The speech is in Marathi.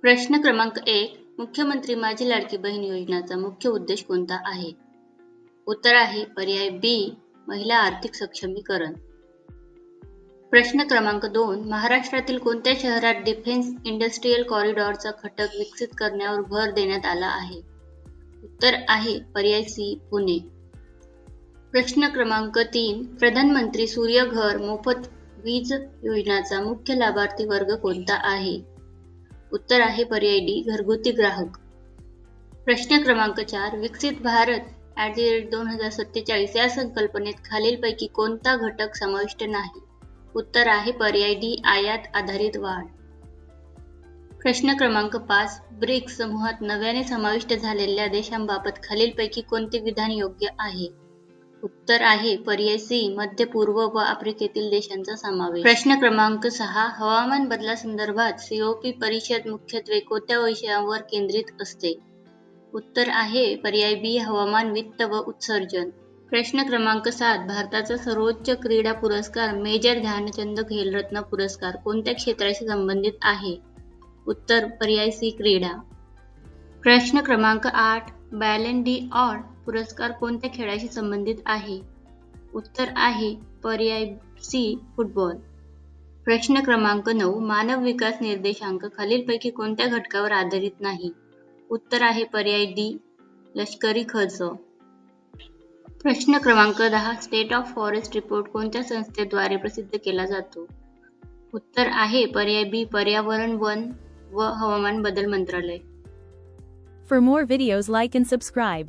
प्रश्न क्रमांक 1. मुख्यमंत्री माझी लाडकी बहीण योजनेचा मुख्य उद्देश कोणता आहे? उत्तर आहे पर्याय बी. महिला आर्थिक सक्षमीकरण. प्रश्न क्रमांक 2. महाराष्ट्रातील कोणत्या शहरात डिफेन्स इंडस्ट्रियल कॉरिडॉरचा घटक विकसित करण्यावर भर देण्यात आला आहे? उत्तर आहे पर्याय सी. पुणे. प्रश्न क्रमांक 3. प्रधानमंत्री सूर्यघर मोफत वीज योजनेचा मुख्य लाभार्थी वर्ग कोणता आहे? उत्तर आहे पर्याय डी. घरगुती ग्राहक. प्रश्न क्रमांक 4. विकसित भारत @2047 या संकल्पनेत खालीलपैकी कोणता घटक समाविष्ट नाही? उत्तर आहे पर्याय डी. आयात आधारित वाढ. प्रश्न क्रमांक 5. ब्रिक्स समूहात नव्याने समाविष्ट झालेल्या देशांबाबत खालीलपैकी कोणते विधान योग्य आहे? उत्तर आहे पर्याय सी. मध्य पूर्व व आफ्रिकेतील देशांचा समावेश. प्रश्न क्रमांक 6. हवामान बदलासंदर्भात COP परिषद मुख्यत्वे कोणत्या विषयांवर केंद्रित असते? उत्तर आहे पर्याय बी. हवामान, वित्त व उत्सर्जन. प्रश्न क्रमांक 7. भारताचा सर्वोच्च क्रीडा पुरस्कार मेजर ध्यानचंद खेलरत्न पुरस्कार कोणत्या क्षेत्राशी संबंधित आहे? उत्तर पर्याय सी. क्रीडा. प्रश्न क्रमांक 8. बॅलन डी ऑर पुरस्कार कोणत्या खेळाशी संबंधित आहे? उत्तर आहे पर्याय सी. फुटबॉल. प्रश्न क्रमांक 9. मानव विकास निर्देशांक खालीलपैकी कोणत्या घटकावर आधारित नाही? उत्तर आहे पर्याय डी. लष्करी खर्च. प्रश्न क्रमांक 10. स्टेट ऑफ फॉरेस्ट रिपोर्ट कोणत्या संस्थेद्वारे प्रसिद्ध केला जातो? उत्तर आहे पर्याय बी. पर्यावरण, वन व हवामान बदल मंत्रालय. For more videos, like and subscribe.